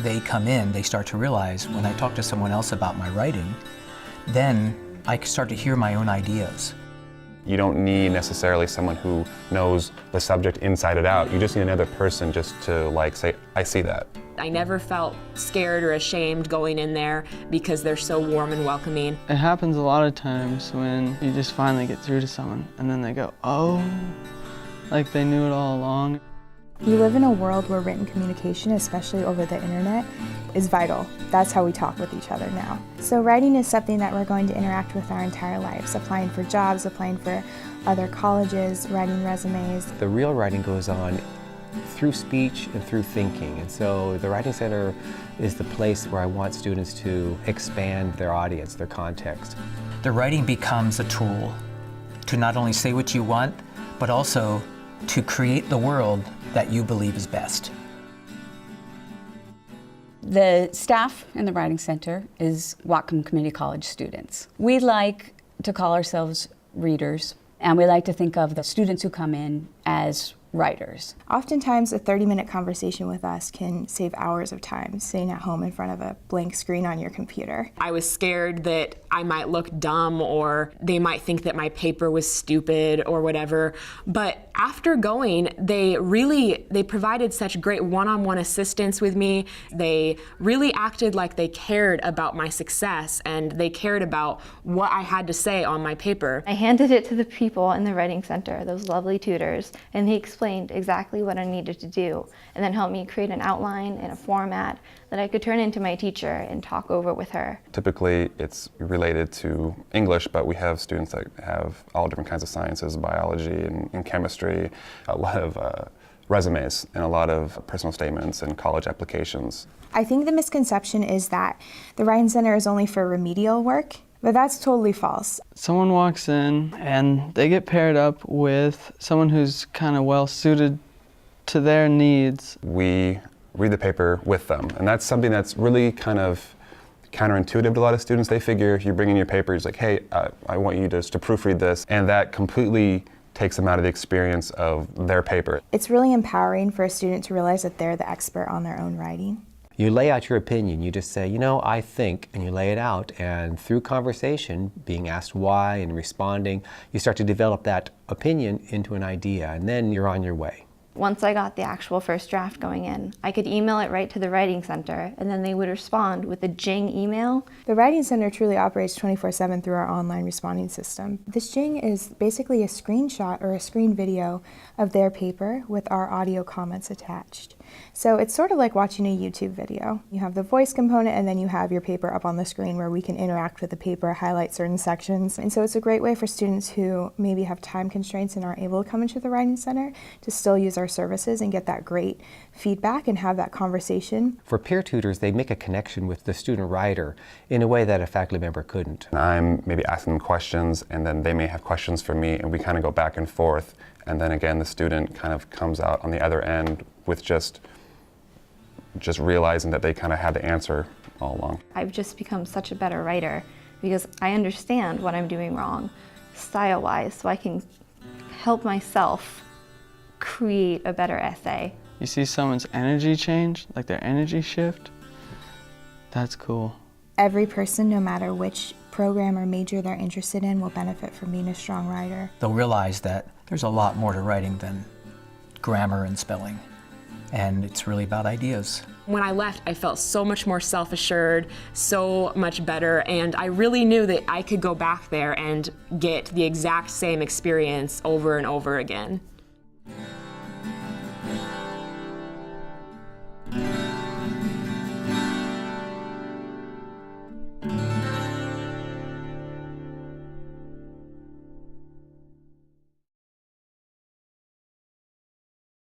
they come in, they start to realize when I talk to someone else about my writing, then I start to hear my own ideas. You don't need necessarily someone who knows the subject inside and out. You just need another person just to like say, I see that. I never felt scared or ashamed going in there because they're so warm and welcoming. It happens a lot of times when you just finally get through to someone and then they go, oh, like they knew it all along. We live in a world where written communication, especially over the internet, is vital. That's how we talk with each other now. So writing is something that we're going to interact with our entire lives, applying for jobs, applying for other colleges, writing resumes. The real writing goes on through speech and through thinking, and so the Writing Center is the place where I want students to expand their audience, their context. The writing becomes a tool to not only say what you want, but also to create the world that you believe is best. The staff in the Writing Center is Whatcom Community College students. We like to call ourselves readers, and we like to think of the students who come in as writers. Oftentimes a 30-minute conversation with us can save hours of time sitting at home in front of a blank screen on your computer. I was scared that I might look dumb or they might think that my paper was stupid or whatever, but after going, they provided such great one-on-one assistance with me. They really acted like they cared about my success and they cared about what I had to say on my paper. I handed it to the people in the Writing Center, those lovely tutors, and they explained exactly what I needed to do and then helped me create an outline and a format that I could turn into my teacher and talk over with her. Typically it's related to English, but we have students that have all different kinds of sciences, biology and chemistry, a lot of resumes and a lot of personal statements and college applications. I think the misconception is that the Writing Center is only for remedial work, but that's totally false. Someone walks in and they get paired up with someone who's kind of well suited to their needs. We read the paper with them, and that's something that's really kind of counterintuitive to a lot of students. They figure if you bring in your paper, it's like, hey, I want you just to proofread this, and that completely takes them out of the experience of their paper. It's really empowering for a student to realize that they're the expert on their own writing. You lay out your opinion, you just say, you know, I think, and you lay it out, and through conversation, being asked why and responding, you start to develop that opinion into an idea, and then you're on your way. Once I got the actual first draft going in, I could email it right to the Writing Center, and then they would respond with a Jing email. The Writing Center truly operates 24/7 through our online responding system. This Jing is basically a screenshot or a screen video of their paper with our audio comments attached. So it's sort of like watching a YouTube video. You have the voice component and then you have your paper up on the screen where we can interact with the paper, highlight certain sections. And so it's a great way for students who maybe have time constraints and aren't able to come into the Writing Center to still use our services and get that great feedback and have that conversation. For peer tutors, they make a connection with the student writer in a way that a faculty member couldn't. I'm maybe asking them questions, and then they may have questions for me, and we kind of go back and forth. And then again, the student kind of comes out on the other end with just realizing that they kind of had the answer all along. I've just become such a better writer because I understand what I'm doing wrong style-wise, so I can help myself create a better essay. You see someone's energy change, like their energy shift, that's cool. Every person, no matter which program or major they're interested in, will benefit from being a strong writer. They'll realize that there's a lot more to writing than grammar and spelling, and it's really about ideas. When I left, I felt so much more self-assured, so much better, and I really knew that I could go back there and get the exact same experience over and over again.